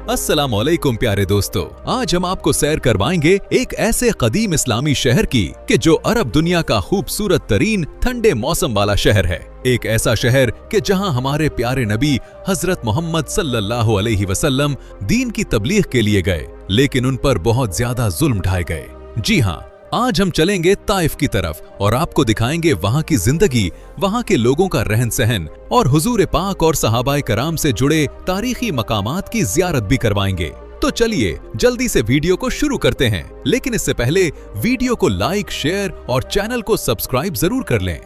अस्सलामुअलैकुम प्यारे दोस्तों, आज हम आपको सैर करवाएंगे एक ऐसे कदीम इस्लामी शहर की कि जो अरब दुनिया का खूबसूरत तरीन ठंडे मौसम वाला शहर है। एक ऐसा शहर कि जहां हमारे प्यारे नबी हजरत मोहम्मद सल्लल्लाहु अलैहि वसल्लम दीन की तबलीग के लिए गए, लेकिन उन पर बहुत ज्यादा जुल्म ढाए गए। जी हाँ, आज हम चलेंगे ताइफ की तरफ और आपको दिखाएंगे वहां की जिंदगी, वहां के लोगों का रहन सहन और हुजूर पाक और सहाबाए कराम से जुड़े तारीखी मकामात की जियारत भी करवाएंगे। तो चलिए जल्दी से वीडियो को शुरू करते हैं, लेकिन इससे पहले वीडियो को लाइक, शेयर और चैनल को सब्सक्राइब जरूर कर लें।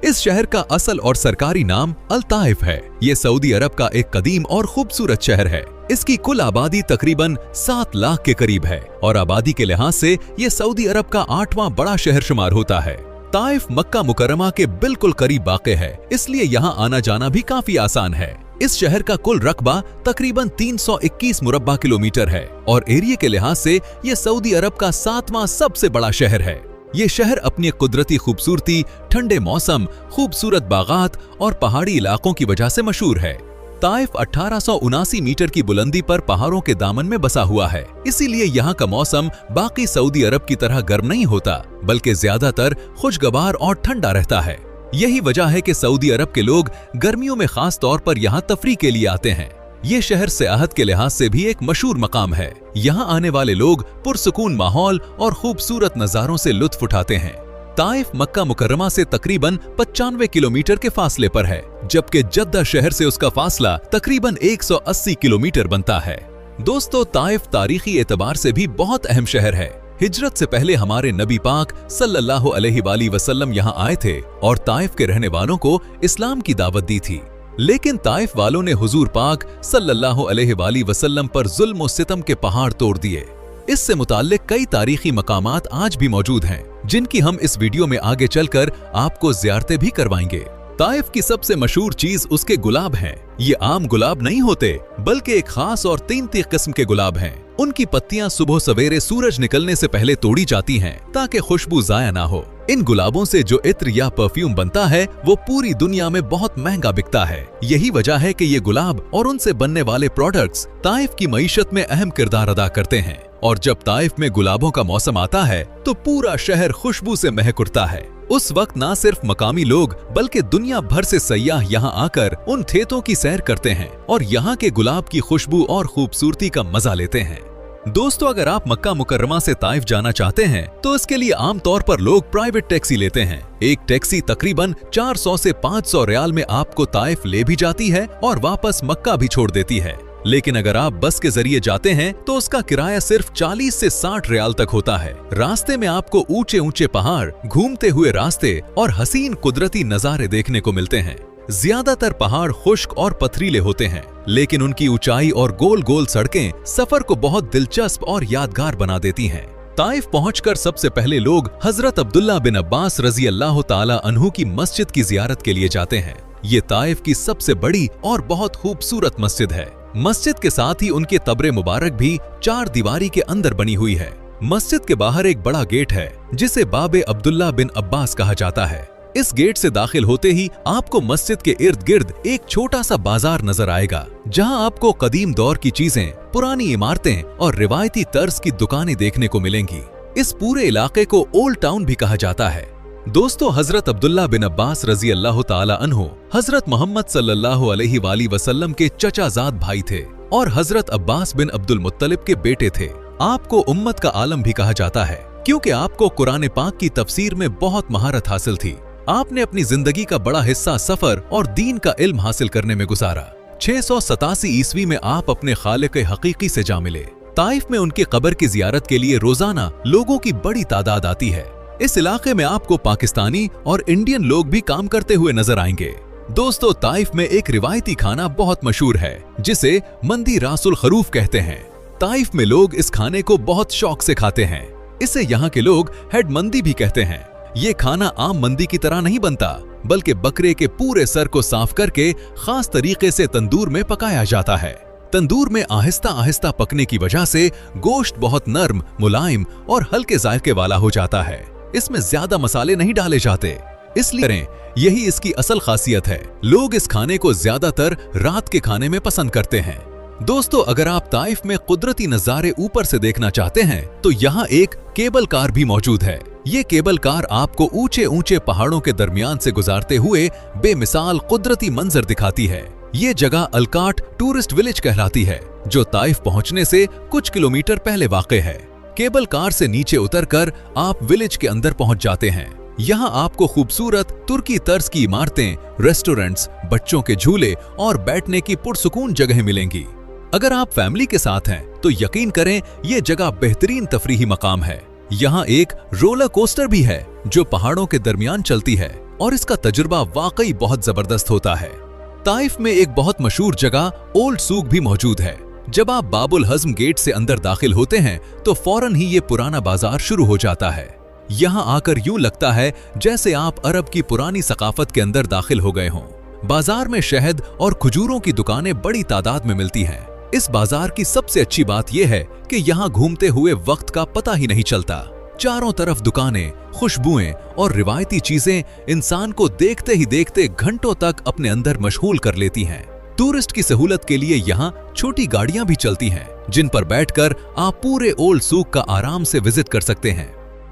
इस शहर का असल और सरकारी नाम अल ताइफ है। ये सऊदी अरब का एक कदीम और खूबसूरत शहर है। इसकी कुल आबादी तकरीबन 7 लाख के करीब है और आबादी के लिहाज से ये सऊदी अरब का 8वां बड़ा शहर शुमार होता है। ताइफ मक्का मुकर्रमा के बिल्कुल करीब वाक़े है, इसलिए यहाँ आना जाना भी काफी आसान है। इस शहर का कुल रकबा तकरीबन 321 मुरब्बा किलोमीटर है और एरिया के लिहाज से ये सऊदी अरब का 7वां सबसे बड़ा शहर है। ये शहर अपनी कुदरती खूबसूरती, ठंडे मौसम, खूबसूरत बागात और पहाड़ी इलाकों की वजह से मशहूर है। ताइफ 1879 मीटर की बुलंदी पर पहाड़ों के दामन में बसा हुआ है, इसीलिए यहाँ का मौसम बाकी सऊदी अरब की तरह गर्म नहीं होता, बल्कि ज्यादातर खुशगवार और ठंडा रहता है। यही वजह है कि सऊदी अरब के लोग गर्मियों में खास तौर पर यहाँ तफरीह के लिए आते हैं। ये शहर सियाहत के लिहाज से भी एक मशहूर मकाम है। यहाँ आने वाले लोग पुरसुकून माहौल और खूबसूरत नज़ारों से लुत्फ उठाते हैं। ताइफ मक्का मुकर्रमा से तकरीबन 95 किलोमीटर के फासले पर है, जबकि जद्दा शहर से उसका फासला तकरीबन 180 किलोमीटर बनता है। दोस्तों, ताइफ तारीखी एतबार से भी बहुत अहम शहर है। हिजरत से पहले हमारे नबी पाक सल्लल्लाहु अलैहि वसल्लम यहाँ आए थे और ताइफ के रहने वालों को इस्लाम की दावत दी थी, लेकिन ताइफ वालों ने हुजूर पाक सल्लल्लाहु अलैहि वसल्लम पर जुल्म और सितम के पहाड़ तोड़ दिए। इससे मुताल्लिक कई तारीखी मकामात आज भी मौजूद हैं, जिनकी हम इस वीडियो में आगे चलकर आपको ज़ियारतें भी करवाएंगे। ताइफ की सबसे मशहूर चीज उसके गुलाब हैं। ये आम गुलाब नहीं होते, बल्कि एक खास और कीमती किस्म के गुलाब हैं। उनकी पत्तियां सुबह सवेरे सूरज निकलने से पहले तोड़ी जाती हैं ताकि खुशबू जाया ना हो। इन गुलाबों से जो इत्र या परफ्यूम बनता है वो पूरी दुनिया में बहुत महंगा बिकता है। यही वजह है कि ये गुलाब और उनसे बनने वाले प्रोडक्ट्स ताइफ की मईशत में अहम किरदार अदा करते हैं। और जब ताइफ में गुलाबों का मौसम आता है तो पूरा शहर खुशबू से महक उठता है। उस वक्त ना सिर्फ मकामी लोग बल्कि दुनिया भर से सयाह यहाँ आकर उन खेतों की सैर करते हैं और यहाँ के गुलाब की खुशबू और खूबसूरती का मजा लेते हैं। दोस्तों, अगर आप मक्का मुकर्रमा से ताइफ जाना चाहते हैं तो इसके लिए आमतौर पर लोग प्राइवेट टैक्सी लेते हैं। एक टैक्सी तकरीबन 400 से 500 रियाल में आपको ताइफ ले भी जाती है और वापस मक्का भी छोड़ देती है। लेकिन अगर आप बस के जरिए जाते हैं तो उसका किराया सिर्फ 40 से 60 रियाल तक होता है। रास्ते में आपको ऊंचे ऊंचे पहाड़, घूमते हुए रास्ते और हसीन कुदरती नजारे देखने को मिलते हैं। ज्यादातर पहाड़ खुश्क और पथरीले होते हैं, लेकिन उनकी ऊंचाई और गोल गोल सड़कें सफर को बहुत दिलचस्प और यादगार बना देती हैं। ताइफ पहुंचकर सबसे पहले लोग हजरत अब्दुल्ला बिन अब्बास रजी अल्लाह ताला अन्हु की मस्जिद की जियारत के लिए जाते हैं। ये ताइफ की सबसे बड़ी और बहुत खूबसूरत मस्जिद है। मस्जिद के साथ ही उनके तबरे मुबारक भी 4 दीवारी के अंदर बनी हुई है। मस्जिद के बाहर एक बड़ा गेट है जिसे बाबे अब्दुल्ला बिन अब्बास कहा जाता है। इस गेट से दाखिल होते ही आपको मस्जिद के इर्द गिर्द एक छोटा सा बाजार नजर आएगा, जहां आपको कदीम दौर की चीजें, पुरानी इमारतें और रिवायती तर्ज की दुकानें देखने को मिलेंगी। इस पूरे इलाके को ओल्ड टाउन भी कहा जाता है। दोस्तों, हजरत अब्दुल्ला बिन अब्बास रजी अल्लाह ताला अन्हु हजरत मोहम्मद सल्लल्लाहु अलैहि वसल्लम के चचाजाद भाई थे और हजरत अब्बास बिन अब्दुल मुत्तलिब के बेटे थे। आपको उम्मत का आलम भी कहा जाता है, क्योंकि आपको कुरान पाक की तफसीर में बहुत महारत हासिल थी। आपने अपनी जिंदगी का बड़ा हिस्सा सफर और दीन का इल्म हासिल करने में गुजारा। 687 ईस्वी में आप अपने खालिक हकीकी से जा मिले। ताइफ में उनकी कब्र की जियारत के लिए रोजाना लोगों की बड़ी तादाद आती है। इस इलाके में आपको पाकिस्तानी और इंडियन लोग भी काम करते हुए नजर आएंगे। दोस्तों, ताइफ में एक रिवायती खाना बहुत मशहूर है जिसे मंदी रासुल खरूफ कहते हैं। ताइफ में लोग इस खाने को बहुत शौक से खाते हैं। इसे यहाँ के लोग हेड मंदी भी कहते हैं। ये खाना आम मंदी की तरह नहीं बनता, बल्कि बकरे के पूरे सर को साफ करके खास तरीके से तंदूर में पकाया जाता है। तंदूर में आहिस्ता आहिस्ता पकने की वजह से गोश्त बहुत नर्म, मुलायम और हल्के जायके वाला हो जाता है। इसमें ज्यादा मसाले नहीं डाले जाते, इसलिए यही इसकी असल खासियत है। लोग इस खाने को ज्यादातर रात के खाने में पसंद करते हैं। दोस्तों, अगर आप ताइफ में कुदरती नजारे ऊपर से देखना चाहते हैं तो यहाँ एक केबल कार भी मौजूद है। ये केबल कार आपको ऊंचे ऊंचे पहाड़ों के दरमियान से गुजारते हुए बेमिसाल कुदरती मंजर दिखाती है। ये जगह अलकाट टूरिस्ट विलेज कहलाती है, जो ताइफ पहुंचने से कुछ किलोमीटर पहले वाक़ है। केबल कार से नीचे उतरकर आप विलेज के अंदर पहुंच जाते हैं। यहाँ आपको खूबसूरत तुर्की तर्ज की इमारतें, रेस्टोरेंट्स, बच्चों के झूले और बैठने की पुरसुकून जगह मिलेंगी। अगर आप फैमिली के साथ हैं तो यकीन करें ये जगह बेहतरीन तफरीही मकाम है। यहाँ एक रोलर कोस्टर भी है जो पहाड़ों के दरमियान चलती है और इसका तजुर्बा वाकई बहुत जबरदस्त होता है। ताइफ में एक बहुत मशहूर जगह ओल्ड सूक भी मौजूद है। जब आप बाबुल हज़्म गेट से अंदर दाखिल होते हैं तो फौरन ही ये पुराना बाजार शुरू हो जाता है। यहाँ आकर यूं लगता है जैसे आप अरब की पुरानी सकाफत के अंदर दाखिल हो गए हों। बाजार में शहद और खजूरों की दुकानें बड़ी तादाद में मिलती हैं। इस बाजार की सबसे अच्छी बात यह है कि यहाँ घूमते हुए वक्त का पता ही नहीं चलता। चारों तरफ दुकानें, खुशबुएं और रिवायती चीजें इंसान को देखते ही देखते घंटों तक अपने अंदर मशगूल कर लेती हैं। टूरिस्ट की सहूलत के लिए यहाँ छोटी गाड़ियां भी चलती हैं, जिन पर बैठकर आप पूरे ओल्ड सूक का आराम से विजिट कर सकते हैं।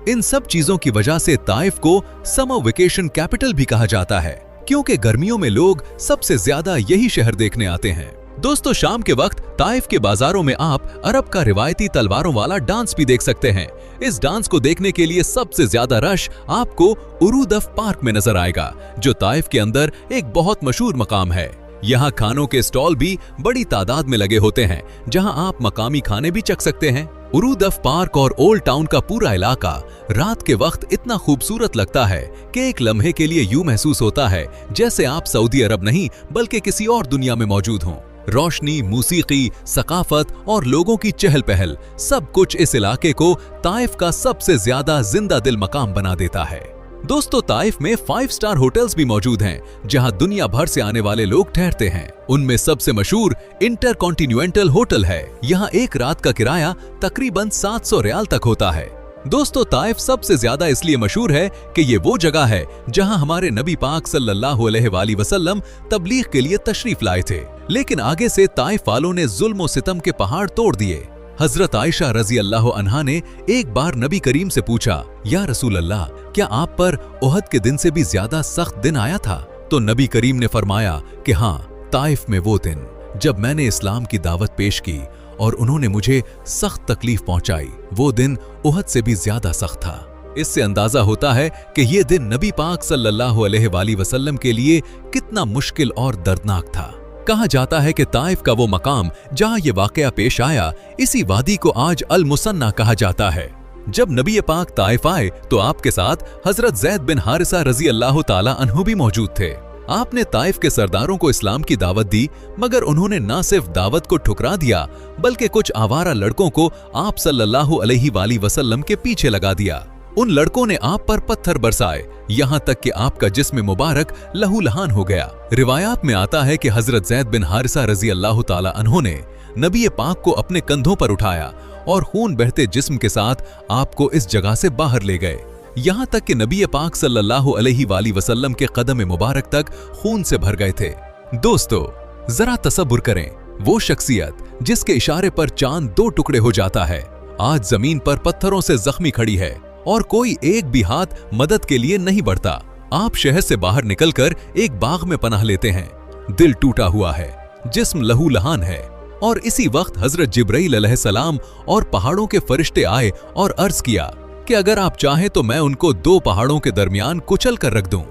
इन सब चीजों की वजह से ताइफ को समर वेकेशन कैपिटल भी कहा जाता है, क्योंकि गर्मियों में लोग सबसे ज्यादा यही शहर देखने आते हैं। दोस्तों, शाम के वक्त ताइफ के बाजारों में आप अरब का रिवायती तलवारों वाला डांस भी देख सकते हैं। इस डांस को देखने के लिए सबसे ज्यादा रश आपको उरूदफ पार्क में नजर आएगा, जो ताइफ के अंदर एक बहुत मशहूर मकाम है। यहाँ खानों के स्टॉल भी बड़ी तादाद में लगे होते हैं, जहाँ आप मकामी खाने भी चख सकते हैं। उरूदफ पार्क और ओल्ड टाउन का पूरा इलाका रात के वक्त इतना खूबसूरत लगता है कि एक लम्हे के लिए यूं महसूस होता है जैसे आप सऊदी अरब नहीं बल्कि किसी और दुनिया में मौजूद हों। रोशनी, मूसीकी, सकाफत और लोगों की चहल पहल सब कुछ इस इलाके को ताइफ का सबसे ज्यादा जिंदा दिल मकाम बना देता है। दोस्तों, ताइफ में 5 स्टार होटल्स भी मौजूद हैं, जहां दुनिया भर से आने वाले लोग ठहरते हैं। उनमें सबसे मशहूर इंटरकॉन्टिनेंटल होटल है। यहाँ एक रात का किराया तकरीबन 700 रियाल तक होता है। दोस्तों, ताइफ सबसे ज्यादा इसलिए मशहूर है कि ये वो जगह है जहां हमारे नबी पाक सल्लल्लाहु अलैहि वसल्लम तबलीग के लिए तशरीफ लाए थे, लेकिन आगे से ताइफ वालों ने जुल्म और सितम के पहाड़ तोड़ दिए। हजरत आयशा रजी अल्लाह अन्हा ने एक बार नबी करीम से पूछा, या रसूल अल्लाह, क्या आप पर ओहद के दिन से भी ज्यादा सख्त दिन आया था? तो नबी करीम ने फरमाया कि हाँ, ताइफ में वो दिन जब मैंने इस्लाम की दावत पेश की और उन्होंने मुझे सख्त तकलीफ पहुंचाई, वो दिन ओहद से भी ज्यादा सख्त था। इससे अंदाजा होता है कि ये दिन नबी पाक सल्लल्लाहु अलैहि वसल्लम के लिए कितना मुश्किल और दर्दनाक था। कहा जाता है कि ताइफ का वो मकाम जहां ये वाकया पेश आया, इसी वादी को आज अल मुसन्ना कहा जाता है। जब नबी पाक ताइफ आए तो आपके साथ हजरत ज़ैद बिन हारिसा रजी अल्लाह ताला अन्हु भी मौजूद थे। आपने ताइफ के सरदारों को इस्लाम की दावत दी, मगर उन्होंने न सिर्फ दावत को ठुकरा दिया बल्कि कुछ आवारा लड़कों को आप सल्लल्लाहु अलैहि वसल्लम के पीछे लगा दिया। उन लड़कों ने आप पर पत्थर बरसाए, यहाँ तक कि आपका जिस्म मुबारक लहूलहान हो गया। रिवायात में आता है कि हजरत ज़ैद बिन हारिसा रजी अल्लाह ताला अन्हु ने नबी पाक को अपने कंधों पर उठाया और खून बहते जिस्म के साथ आपको इस जगह से बाहर ले गए, यहाँ तक कि नबी पाक सल्लल्लाहु अलैहि वसल्लम के कदम मुबारक तक खून से भर गए थे। दोस्तों, जरा तसव्वुर करें, वो शख्सियत जिसके इशारे पर चांद 2 टुकड़े हो जाता है, आज जमीन पर पत्थरों से जख्मी खड़ी है और कोई एक भी हाथ मदद के लिए नहीं बढ़ता। आप शहर से बाहर निकलकर एक बाग में पनाह लेते हैं। दिल टूटा हुआ है, जिस्म लहूलहान है, और इसी वक्त हजरत जिब्राइल अलैहिस्सलाम और पहाड़ों के फरिश्ते आए और अर्ज किया कि अगर आप चाहें तो मैं उनको 2 पहाड़ों के दरमियान कुचल कर रख दूं।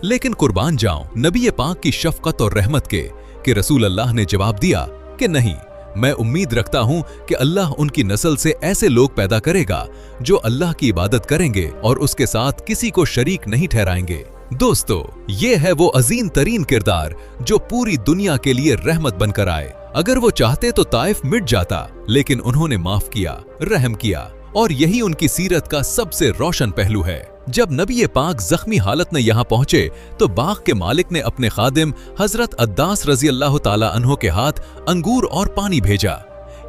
लेकिन कुर्बान जाऊं नबी पाक की शफकत और रहमत के कि रसूल अल्लाह ने जवाब दिया कि नहीं, मैं उम्मीद रखता हूं कि अल्लाह उनकी नस्ल से ऐसे लोग पैदा करेगा जो अल्लाह की इबादत करेंगे और उसके साथ किसी को शरीक नहीं ठहराएंगे। दोस्तों, ये है वो अजीम तरीन किरदार जो पूरी दुनिया के लिए रहमत बनकर आए। अगर वो चाहते तो ताइफ मिट जाता, लेकिन उन्होंने माफ किया, रहम किया, और यही उनकी सीरत का सबसे रोशन पहलू है। जब नबी पाक जख्मी हालत में यहाँ पहुंचे तो बाग के मालिक ने अपने खादिम हजरत अद्दास रजी अल्लाह ताला अन्हो के हाथ अंगूर और पानी भेजा।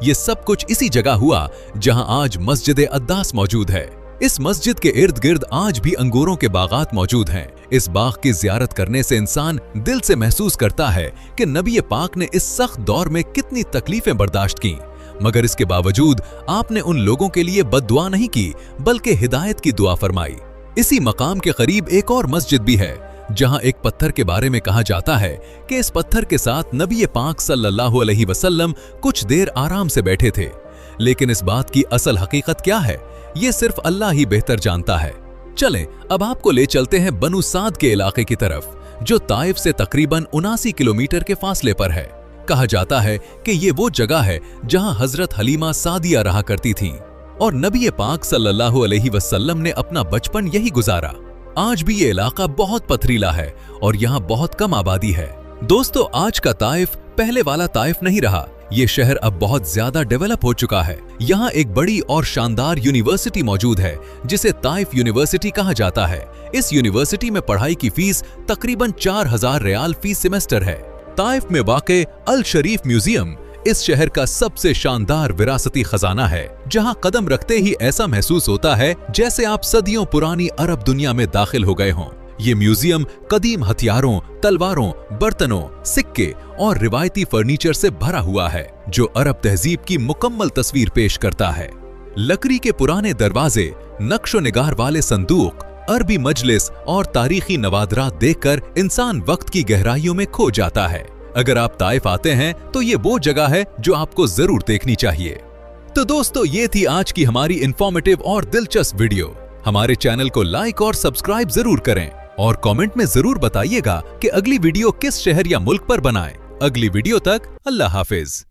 ये सब कुछ इसी जगह हुआ जहां आज मस्जिद अद्दास मौजूद है। इस मस्जिद के इर्द गिर्द आज भी अंगूरों के बागात मौजूद हैं। इस बाग की जियारत करने से इंसान दिल से महसूस करता है कि नबी पाक ने इस सख्त दौर में कितनी तकलीफें बर्दाश्त की, मगर इसके बावजूद आपने उन लोगों के लिए बद्दुआ नहीं की बल्कि हिदायत की दुआ फरमाई। इसी मकाम के करीब एक और मस्जिद भी है जहां एक पत्थर के बारे में कहा जाता है कि इस पत्थर के साथ नबी पाक सल्लल्लाहु अलैहि वसल्लम कुछ देर आराम से बैठे थे। लेकिन इस बात की असल हकीकत क्या है, ये सिर्फ अल्लाह ही बेहतर जानता है। चलें अब आपको ले चलते हैं बनु साद के इलाके की तरफ, जो ताइफ से तकरीबन 79 किलोमीटर के फासले पर है। कहा जाता है कि ये वो जगह है जहां हजरत हलीमा सादिया रहा करती थीं और नबी पाक सल्लल्लाहु अलैहि वसल्लम ने अपना बचपन यही गुजारा। आज भी ये इलाका बहुत पथरीला है और यहाँ बहुत कम आबादी है। दोस्तों, आज का ताइफ पहले वाला ताइफ नहीं रहा। ये शहर अब बहुत ज्यादा डेवलप हो चुका है। यहाँ एक बड़ी और शानदार यूनिवर्सिटी मौजूद है जिसे ताइफ यूनिवर्सिटी कहा जाता है। इस यूनिवर्सिटी में पढ़ाई की फीस तकरीबन 4000 रियाल फी सेमेस्टर है। ताइफ में वाक़े अल शरीफ म्यूजियम इस शहर का सबसे शानदार विरासती खजाना है, जहां कदम रखते ही ऐसा महसूस होता है जैसे आप सदियों पुरानी अरब दुनिया में दाखिल हो गए हों। ये म्यूजियम कदीम हथियारों, तलवारों, बर्तनों, सिक्के और रिवायती फर्नीचर से भरा हुआ है, जो अरब तहजीब की मुकम्मल तस्वीर पेश करता है। लकड़ी के पुराने दरवाजे, नक्शो निगार वाले संदूक, अरबी मजलिस और तारीखी नवादरात देखकर इंसान वक्त की गहराइयों में खो जाता है। अगर आप ताइफ आते हैं तो ये वो जगह है जो आपको जरूर देखनी चाहिए। तो दोस्तों, ये थी आज की हमारी इंफॉर्मेटिव और दिलचस्प वीडियो। हमारे चैनल को लाइक और सब्सक्राइब जरूर करें और कमेंट में जरूर बताइएगा कि अगली वीडियो किस शहर या मुल्क पर बनाएं। अगली वीडियो तक अल्लाह हाफिज।